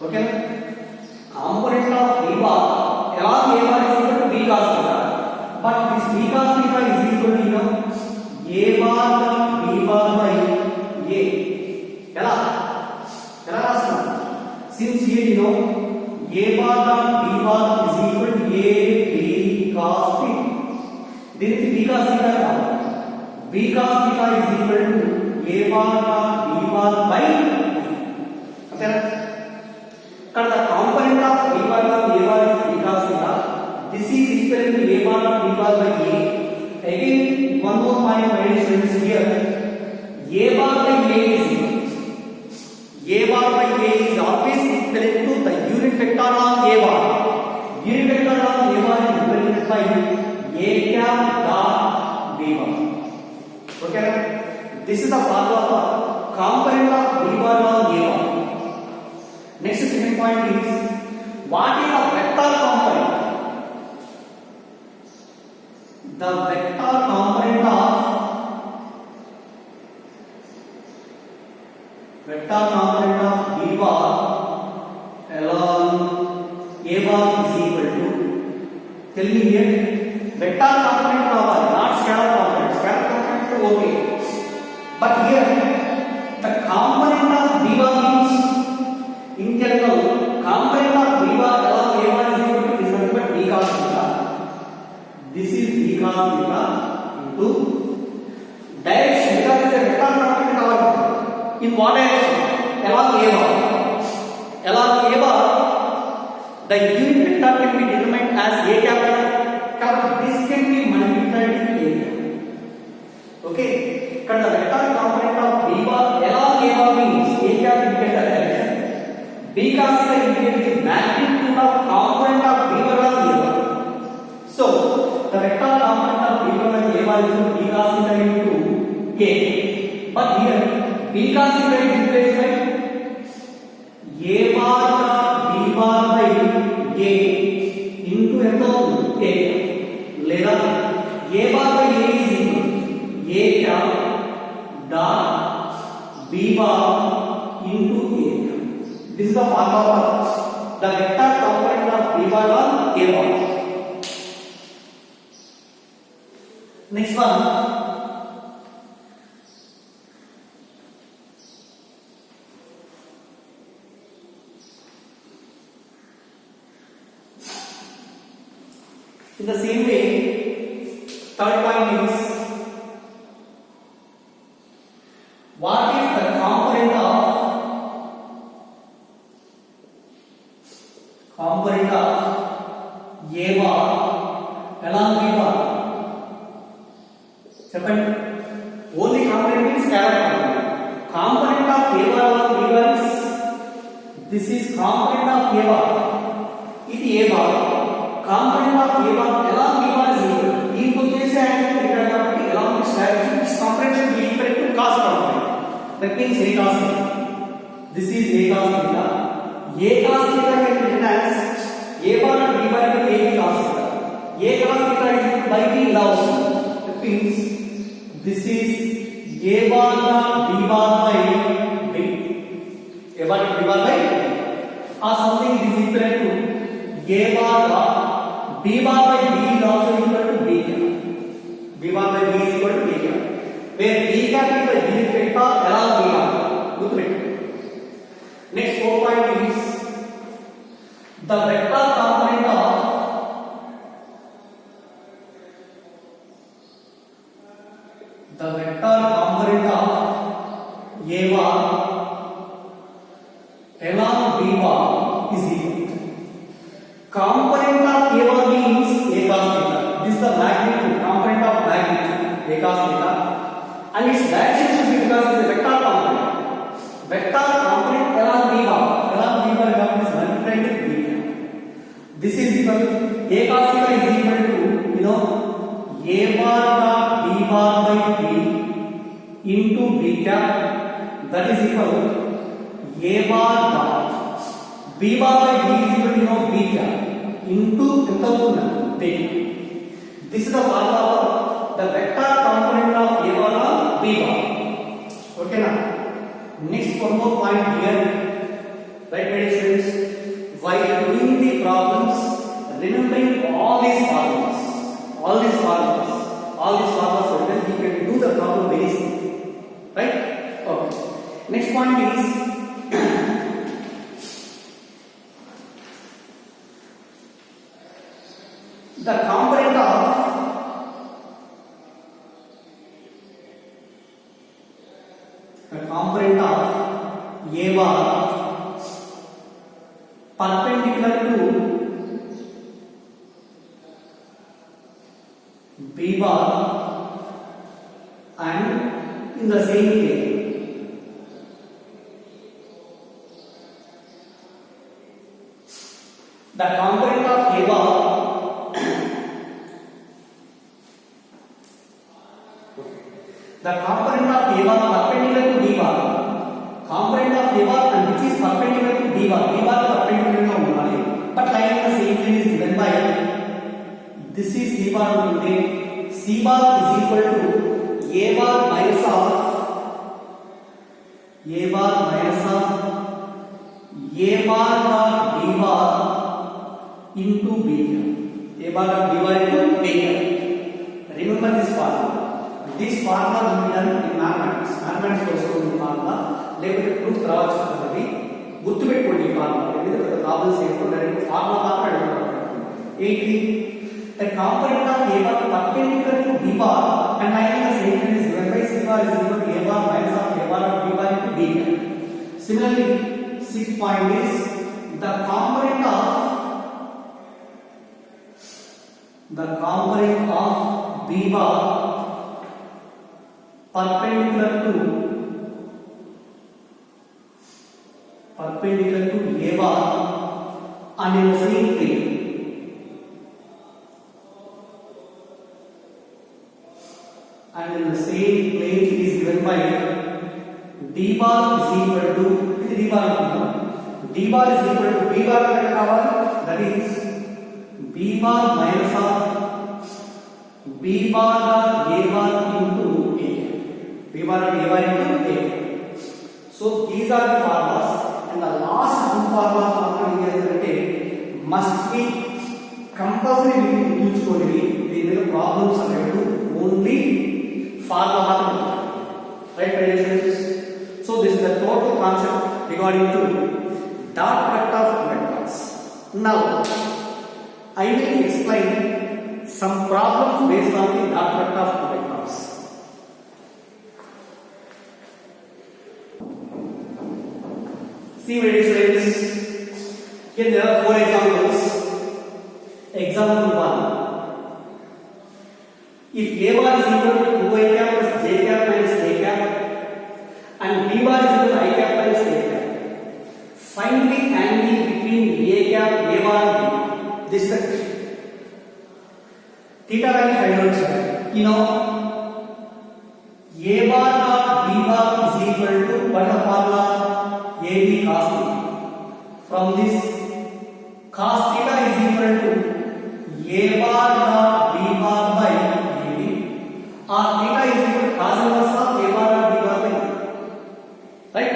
Okay, component of b bar along a bar is equal to b cos theta, but this b cos theta is equal to a bar b bar by a. ఎలా రాస్తున్నా? Since here a bar b bar is equal to a b cos theta, దీనికి b cos theta కావాలి. b cos theta is equal to a bar b bar by okay. The component of b bar of a bar is b cos theta. This is equal to a bar of b bar by a. Again, one more point my students here. A bar by a is a bar by a is always equal to the unit vector on a bar. Unit vector on a bar is represented by a cap dot b bar. Okay, this is the formula for component of b bar on a bar. Next second point is what is the vector component? The vector component of b bar along a bar is equal to, tell me here, vector component of not scalar component. Scalar component okay, but here the component of b bar means in general component of b bar along a bar is equal to this nothing but b cos theta. This is b cos theta into direction, because it is a vector component of in what direction? Along a bar. Along a bar, the unit vector can be determined as a capital. This can be multiplied with a. Okay. The vector component of b bar along a bar means a cap indicates the direction. B cos theta indicates the magnitude of component of b bar along a bar. So the vector component of b bar along a bar is equal to b cos theta into a. But here b cos theta is replaced by a bar b bar by a into a లేదా a bar by a is equal to a cap dot b bar into a. This is the formula for the vector component of b bar on a bar. Next one, in the same way, third point is what is the component of a bar along b bar? Second, only component is scalar component. Component of a bar along b bar is, this is component of a bar. It a bar. Component of a bar along b bar is equal to equal chese angle along this direction. This component should be equal to cos component. That means a cos theta. This is a cos theta. A cos theta can be written as a bar and b bar into a cos theta. A cos theta is equal by b loss. That means this is a bar b bar by b. A bar b bar by b. Or something is equal to a bar b bar by b is also equal to b cap. B bar by b is equal to b cap, where b cap is the unit vector along b bar. Good vector. Next 4 point is the vector component of a bar along b bar is equal to component of a bar means a cos theta. This is the magnitude, component of magnitude a cos theta, and its direction should be, because it is a vector component. Vector component along b bar is multiplied with b cap. This is equal to a cos theta is equal to a bar dot b bar by b into b cap. That is equal to a bar dot b bar by b is equal to b cap into b. This is the formula for the vector component of a bar on b bar. Okay now. Next one more point here. Right, my students. point is the component of A bar perpendicular to B bar and in the same plane. The component of A bar perpendicular to B bar, component of A bar and which is perpendicular to B bar perpendicular to unali, but lying in the same plane is given by, this is C bar untundi, C bar is equal to A bar minus of A bar dot B bar into B cap. A bar dot B bar into B cap. Remember this formula. This formula will be done in mathematics. Mathematics also in formula. లేకపోతే proof రావచ్చు కాబట్టి గుర్తుపెట్టుకోండి ఈ formula. ఎందుకంటే పెద్ద problems ఏమో direct formula మాత్రం అడుగుతారు. ఏంటి? The component of A bar perpendicular to B bar and lying in the same plane is given by C bar is equal to A bar minus of A bar dot B bar into B cap. Similarly, 6th point is the component of B bar perpendicular to A bar and in the same plane. And in the same plane is given by D bar is equal to D bar is equal to B bar that is B bar minus of B bar dot A bar into A. B bar dot A bar into A. So these are the formulas, and the last two formulas must be compulsory. These problems are only formula, right? So this is the total concept regarding to dot product of vectors. Now I will explain some problems based on the dot product of vectors. See, my dear students, here there are 4 examples. Example 1. If A bar is equal to 2I cap plus J cap minus K cap and B bar is equal to I cap minus K cap, find the angle between A cap, A bar and B. This is the question. Theta value find out. You know, A bar dot B bar is equal to what is the formula? AB cos theta. From this, cos theta is equal to A bar dot B bar by AB, or theta is equal to cos inverse of A bar dot B bar by AB. Right?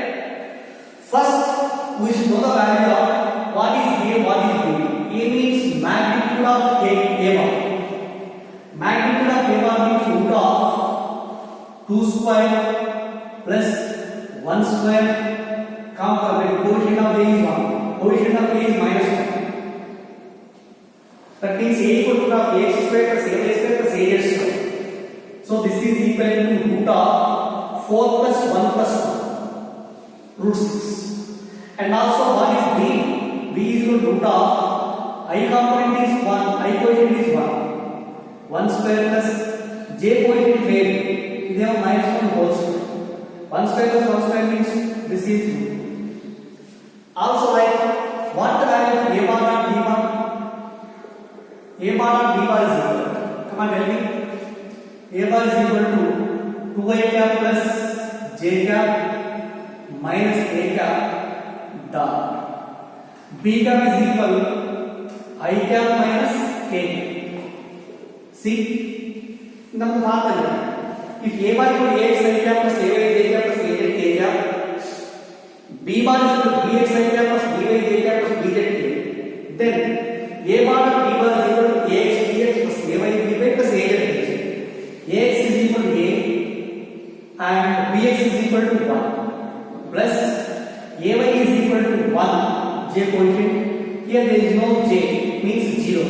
First, we should know the value of what is A, what is B. A means magnitude of A bar. Magnitude of A bar means root of 2 square plus 1 square. Coefficient of A is 1. Coefficient of A is minus 1. That means A equal to of AX square plus AY square plus AZ square. So this is equal to root of 4 plus 1 plus 1. Root 6. And also what is B? B is equal to root of I component is 1, I coefficient is 1. 1 square plus J coefficient is they have minus 1 whole square. 1 square plus 1 square means this is 2. Also, like what the value of A bar and B bar? A bar and B bar is equal. Come on, tell me. A bar is equal to 2I cap plus J cap minus A cap dot. B cap is equal I cap minus K cap. See, number one. If A bar is equal to AX I cap plus AY J cap plus AZ K cap, B bar is equal to BX I cap plus BY J cap plus BZ K, then A bar and B bar is equal to AX BX plus AY BY plus AZ K. AX is equal to A and BX is equal to 1 plus equal to 1, j coefficient. Here there is no j, means 0.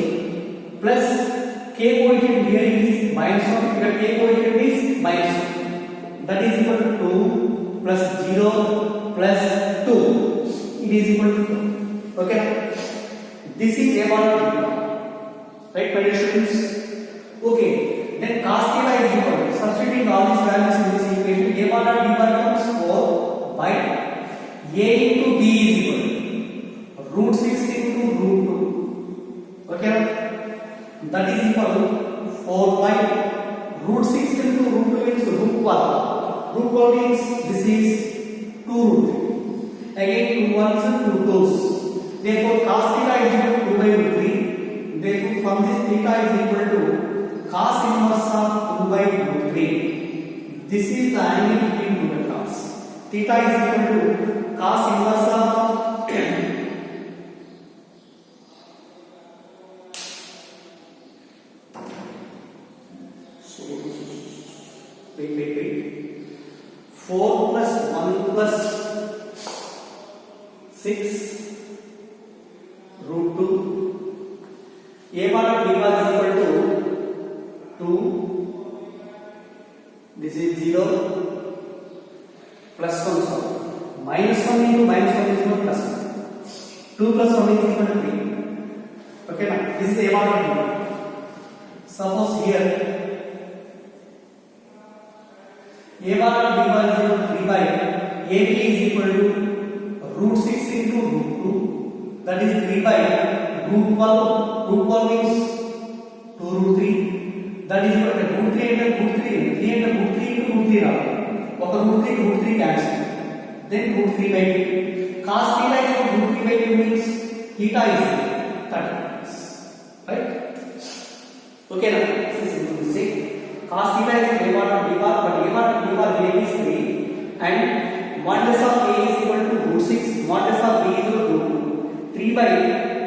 Plus k coefficient here is minus 1. Here k coefficient is minus 1. That is equal to 2 plus 0 plus 2. It is equal to 4. Okay. This is a bar of beta. Right, my dear students? Okay. Then cos theta is equal to, substituting all these values in this equation, a bar of b bar becomes 4 by a into b is equal to root 6 into root 2. Okay. That is equal to 4 by root 6 into root 2 is root 1. Root 1 means this is 2 root 3. Again 2 ones and 2 twos. Therefore cos theta is equal to 2 by root 3. Therefore from this theta is equal to cos inverse of 2 by root 3. This is the angle between two vectors. Theta is equal to cos inverse of wait. 4 plus 1 plus 6 root 2. A bar of b bar is equal to 2. This is 0 plus 1. So minus 1 into minus 1 is equal to plus 1. 2 plus 1 is equal to 3. Okay, now this is a bar of b bar. Suppose here a bar of b bar is equal to 3 by ab is equal to root 6 into root 2. That is 3 by root 12. Root 12 means 2 root 3. That is equal to root 3 and root 3. 3 and root 3 into root 3 now. One root 3 to root 3 cancel. Then root 3 by 2. Cos theta is equal to root 3 by 2 means theta is 30 degrees. Right? Okay, now this is simple to say. Cos theta is a bar of b bar, but a bar of b bar here is 3, and modulus of a is equal to root 6, modulus of b is equal to 3 by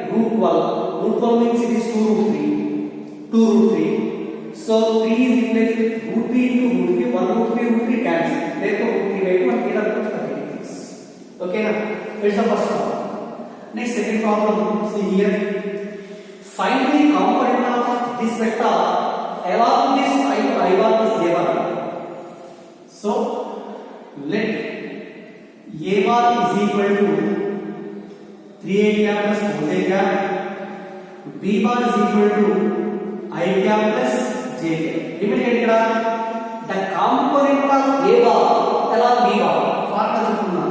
root 12. Root 12 means it is 2 root 3. 2 root 3. So 3 is replaced with root 3 into root 3. 1 root 3 root 3 cancel. Therefore root 3 by 2 and theta becomes 30 degrees. Okay, now here's the first problem. Next, second problem. See here. Find the component of this vector along this I bar plus j bar. So let a bar is equal to 3a cap plus 4j cap. B bar is equal to I cap plus j cap. Immediately here the component of a bar along b bar. Formula చెప్తున్నా.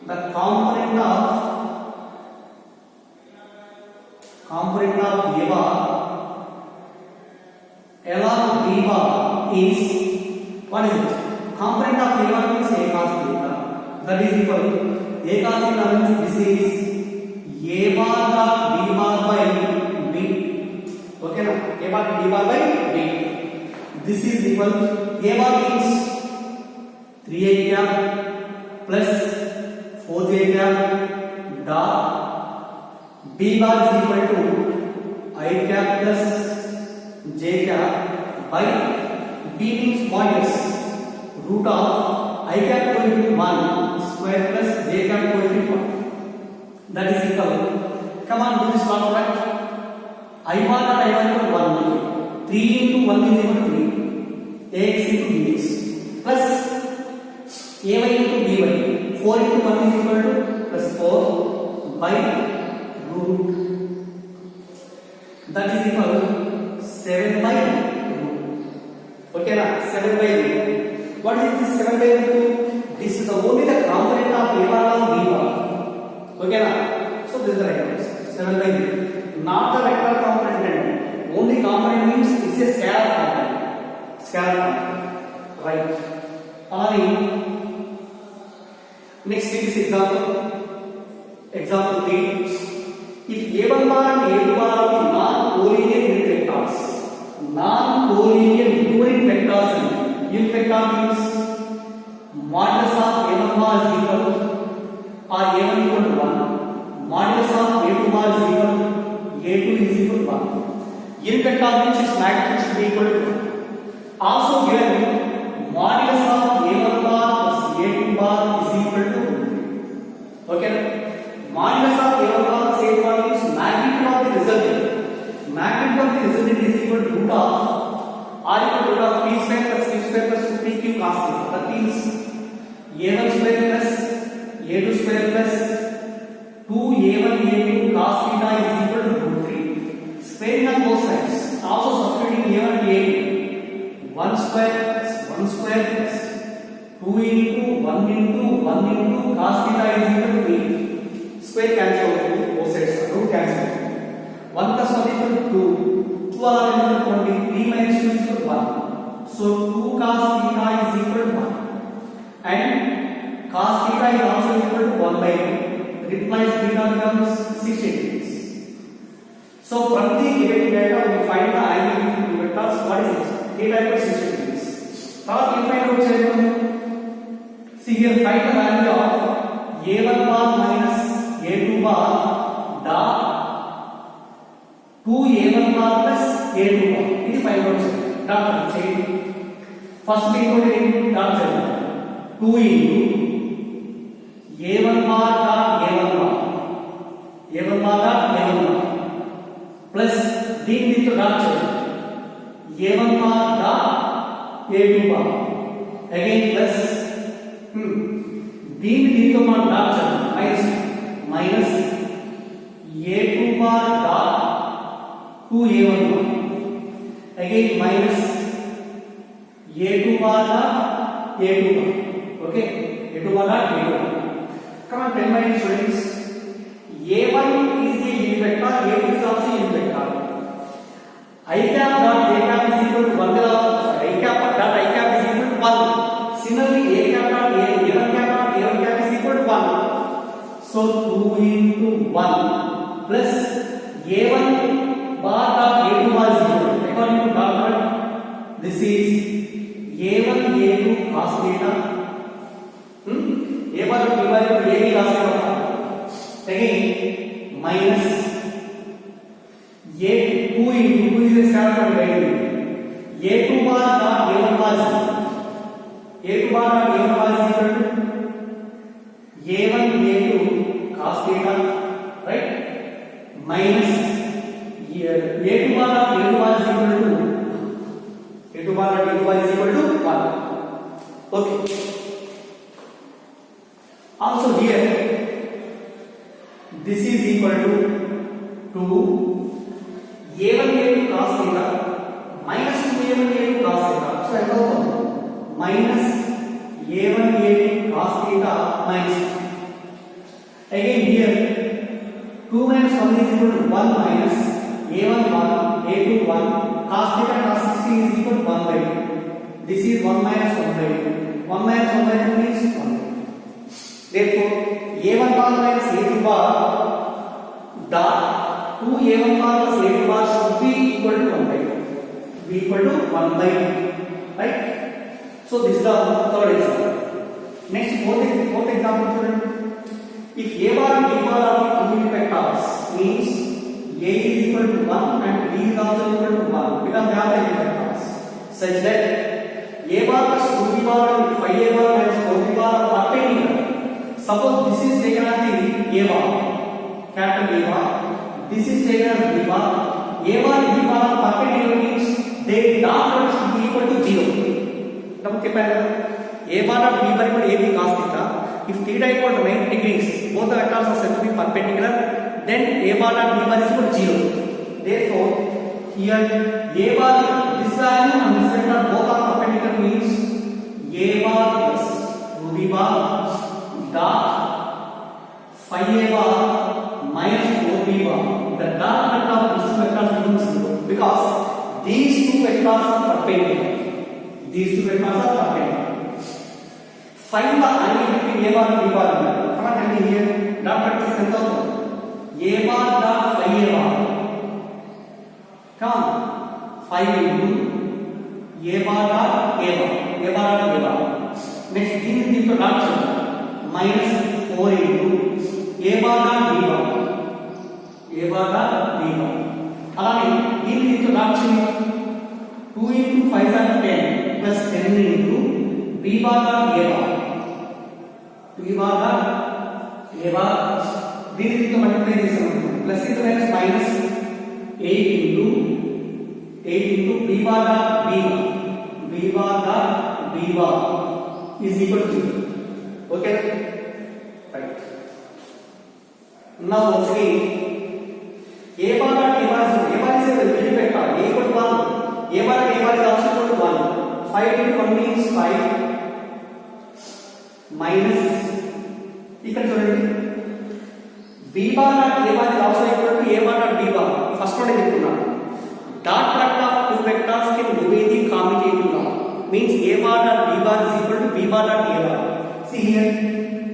The component of a bar along b bar is, what is it? Component of a bar means a cos theta. That is equal to a cos theta means this is a bar dot b bar by b. Okay, now a bar b bar by b. This is equal to a bar means 3a cap plus 4j cap dot b bar is equal to I cap plus j cap by b means modulus root of I cap coefficient 1 square plus j cap coefficient 1. That is equal. Come on, do this one right. I1 and I1 equal to 1. 3 into 1 is equal to 3. Ax into bx plus ay into by. 4 into 1 is equal to plus 4 by root. That is equal to 7 by root. Okay, now 7 by root. What is this 7 by root? This is only the component of a bar and b bar. Okay, now so this is the right answer. 7 by root. Not the vector component. Only component means it's a scalar component. Scalar component. Right. Next take this example. Example 3. If a1 bar and a2 bar are the non-collinear unit vectors. Non-collinear unit vectors. Unit vector means modulus of a1 bar is equal to, or a1 equal to 1. Modulus of a2 bar is equal to, a2 is equal to 1. Unit vector means its magnitude should be equal to 1. Also given modulus of a1 bar plus a2 bar is equal to 1. equal to root of r equal to root of p square plus q square plus 2pq cos theta. That means a1 square plus a2 square plus 2a1 a2 cos theta is equal to root 3. Squaring on both sides. Also substituting a1 and a2. 1 square plus 1 square plus 2 into 1 into 1 into cos theta is equal to 8. Square cancel out both sides. Root cancel out. 1 plus 1 equal to 2. 2 are equal to 20. 3 minus 2 is equal to 1. So 2 cos theta is equal to 1. And cos theta is also equal to 1 by 2. Replies theta becomes 60 degrees. So from the given data we find the angle between the vectors. What is it? Theta equals 60 degrees. Now we find out see here, find the value of a1 bar minus a2 bar dot 2a1 bar plus a2 bar. It is find out dot change. First we go to dot change. 2 into a1 bar dot a1 bar. a1 bar dot a1 bar plus d into dot change. a1 bar dot a2 bar again plus దీని దీంతో మనం dot చేద్దాం minus a2 bar dot 2a1 bar again minus a2 bar dot a2 bar. Okay, a2 bar dot a2 bar. Come on, 10 minus students. a1 is a unit vector, a2 is also a unit vector. I cap dot j cap is equal to 1. I cap dot I cap is equal to 1. Similarly, a cap dot a1 cap dot a1 cap is equal to 1. So 2 into 1 plus a1 bar dot a2 bar is equal to, according to dot product, this is a1 a2 cos theta. A bar dot b bar equal to a cos theta. Again minus a2 into 2 is a standard value. a2 bar dot a1 bar is equal to a2 bar dot a1 bar is equal to a1 a2 cos theta, right? Minus a2 bar dot a2 bar is equal to a2 bar dot a2 bar is equal to 1. Okay. Also here this is equal to a1 a2 cos theta minus 2a1 a2 cos theta. So I know minus a1 a2 cos theta minus 2. Again here 2 minus 1 is equal to 1 minus a1 1 a2 1 cos theta cos 60 is equal to 1 by 2. This is 1 minus 1 by 2. 1 minus 1 by 2 means 1. Therefore a1 bar minus a2 bar dot 2a1 bar plus a2 bar should be equal to 1 by 2. Be equal to 1 by 2. Right? So this is the third example. Next, fourth example, student. If a bar and b bar are the two unit vectors, means a is equal to 1 and b is also equal to 1 because they are the unit vectors. Such that a bar plus 2b bar and 5a bar minus 4b bar are perpendicular. Suppose this is taken as the a bar, capital A bar. This is taken as b bar. A bar and b bar are perpendicular means their dot product should be equal to 0. A bar dot b bar equal to ab cos theta. If theta equal to 90 degrees, both the vectors are said to be perpendicular. Then a bar dot b bar is equal to 0. Therefore, here a bar this value and this vector both are perpendicular means a bar plus 2b bar dot 5a bar minus 4b bar. The dot product of these two vectors becomes 0 because these two vectors are perpendicular. These two vectors are perpendicular. Find the angle between a bar and b bar. Come on, tell me here. Dot product is a bar dot 5a bar. Come on. 5 into a bar dot a bar. A bar dot a bar. Next, this is the dot minus 4 into a bar dot b bar. A bar dot b bar. Alani, this is the dot 2 into 5 dot 10 plus 10 into b bar dot a bar. 2 bar dot a bar. This is the multiply this one. Plus into minus 8 into 8 into b bar dot b bar dot b bar is equal to 0. Okay, right. Now once again, a bar dot a bar is a unit vector. A equal to 1. A bar dot a bar is also equal to 1. 5 into 1 means 5 minus equal to b bar dot a bar is also equal to a bar dot b bar. First one is equal to dot product of two vectors can obey the commutative law. Means a bar dot b bar is equal to b bar dot a bar. See here,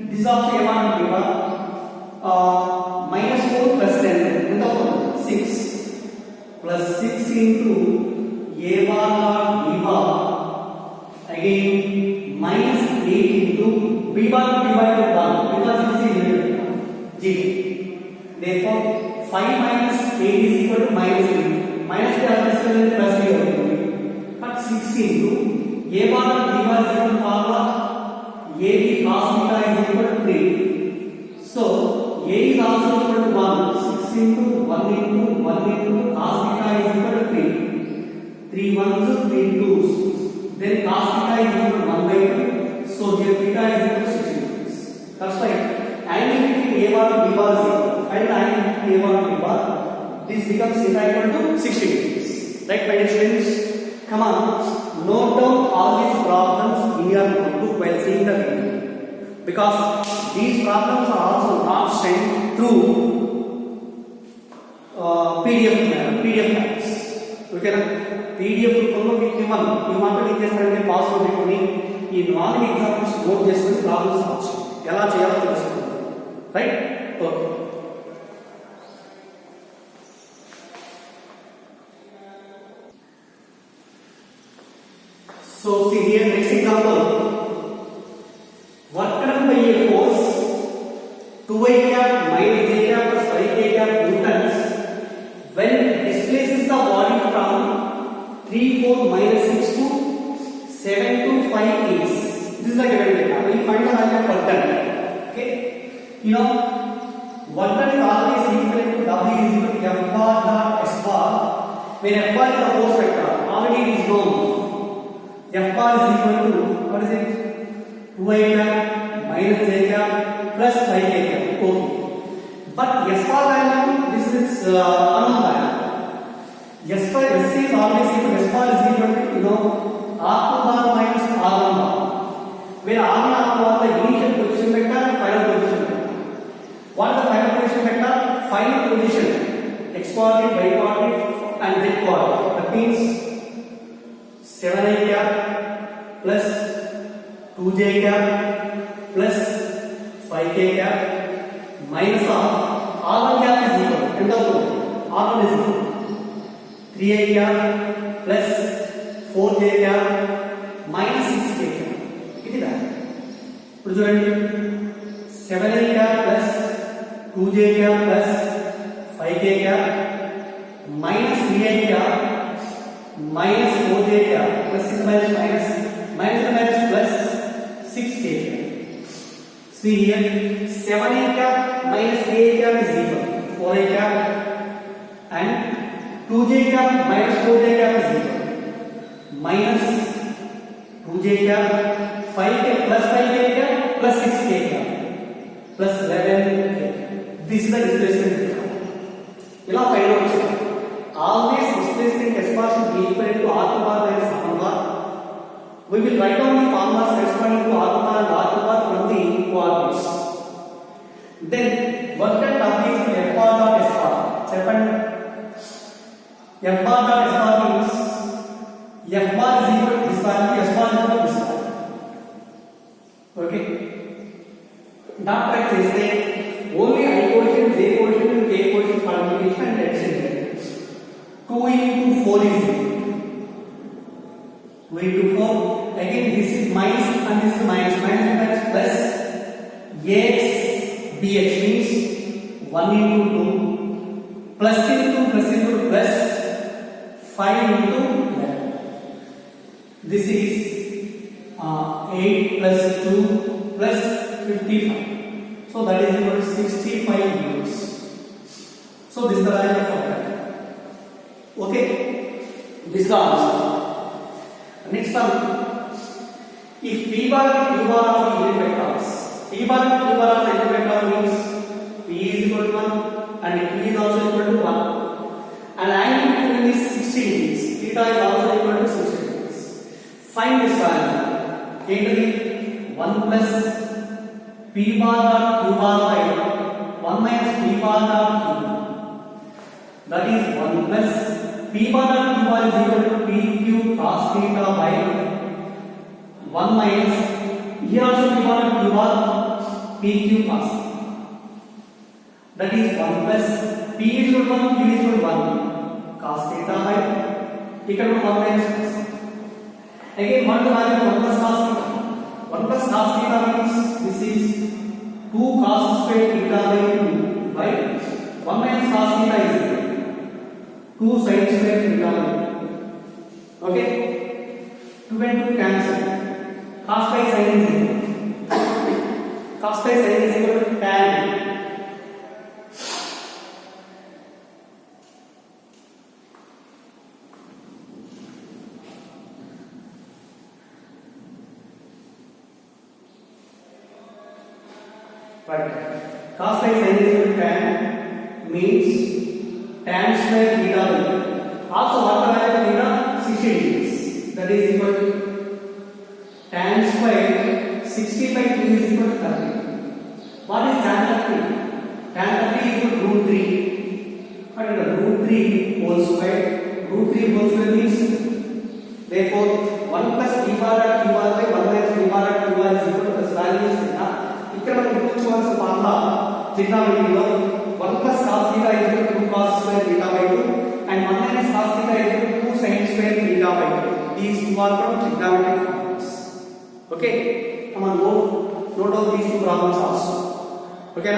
this is also a bar dot b bar. Minus 4 plus 10 6 plus 6 into a bar dot b bar again minus 8 into b bar dot b bar is 1 because it is a unit g. Therefore 5 minus 8 is equal to minus 3. Minus 3 plus 3 but 6 into a bar dot b bar is equal to formula ab cos theta is equal to 3. So a is also equal to 1. 6 into 1 into 1 into cos theta is equal to 3. 3 ones, 3 twos. Then cos theta is equal to 1 by 2. So here theta is equal to 60 degrees. That's right. Angle between a bar and b bar is equal. Find the angle between a bar and b bar. This becomes theta equal to 60 degrees. Right, my dear students? Come on. Note down all these problems in your notebook while seeing the video. Because these problems are also not sent through PDF maps. Okay, PDF రూపంలో మీకు ఇవ్వను. ఈ మాత్రం ఏం చేస్తారంటే password పెట్టుకొని ఈ 4 examples note చేసుకొని ప్రాబ్లమ్స్ రావచ్చు. ఎలా చేయాలో తెలుస్తుంది. Right? Okay. So see here next example. Work done by a force 2i cap minus j cap plus 5k cap newtons when it displaces the body from 3 4 minus 6 to 7 to 5 is. This is the given data. We find the value of work done. Okay, you know work done is always equal to W is equal to F bar dot S bar, where F bar is the force vector. Already it is known. F bar is equal to what is it? 2i cap minus j cap plus 5k cap. Okay. But S bar value, this is unknown value. S bar S is always equal. S bar is equal to R2 bar minus R1 bar. Where R1 bar the initial position vector and final position vector. What is the final position vector? Final position x coordinate, y coordinate and z coordinate. That means 7i cap plus 2j cap plus 5k cap minus R1 cap is equal. End of R1 is equal 3i cap plus 4j cap minus 6k cap. It is that. ఇప్పుడు చూడండి 7i cap plus 2j cap plus 5k cap minus 3i cap minus 4j cap plus 6 minus plus 6k cap. See here 7i cap minus 3i cap is equal 4i cap and 2j cap minus 4j cap is equal minus 2j cap 5k plus 5k cap plus 6k cap plus 11k. This is the displacement. ఇలా find out చేయాలి. Always displacement S bar should be equal to R2 bar minus R1 bar. We will write down the formulas corresponding to R1 bar and R2 bar from the coordinates. Then work done W is F bar dot S bar. Second, F bar dot S bar means F bar is equal to this value, S bar is equal to this value. Okay. Dot product is there. Only I quotient, J quotient and K quotient multiplication and addition. 2 into 4 is 2 into 4. Again this is minus and this is minus plus ax bx means 1 into 2 plus into plus 5 into 11. This is 8 plus 2 plus 55. So that is equal to 65 units. So this is the value of that. Okay. This is the answer. Next one, if P bar and Q bar are the unit vectors, P bar and Q bar are the unit vector means P is equal to 1 and Q is also equal to 1, and angle between these 60 degrees, theta is also equal to 60 degrees. Find this value. Into the 1 plus P bar dot Q bar by 1 minus P bar dot Q bar. That is 1 plus P bar dot Q bar is equal to PQ cos theta by 1 minus, here also P bar dot Q bar, PQ cos. That is 1 plus P is equal to 1, Q is equal to 1, cos theta by, equal to 1 minus cos. Again, what is the value of 1 plus cos theta? 1 plus cos theta means this is 2 cos square theta by 2 by 1 minus cos theta is 2 sin square theta by 2. Okay? 2 and 2 cancel. Cos by sin is equal. Cos by sin is equal to tan. Right. Cos by sin is equal to tan means tan square theta by. Also, what the value of theta? 60 degrees. That is equal to tan square 60 by 2 is equal to 30. What is tan 30? Tan 30 is equal to root 3. What is the root 3 whole square? Root 3 whole square means, therefore 1 plus P bar dot Q bar by 1 minus P bar dot Q bar is equal to this value is theta. ఇక్కడ మనం గుర్తుంచుకోవాల్సిన formula ట్రిగ్నోమెట్రీలో 1 plus cos theta is equal to 2 cos square theta by 2 and 1 minus cos theta is equal to 2 sin square theta by 2. These two are from trigonometric formulas. Okay, come on, note down these two problems also. Okay.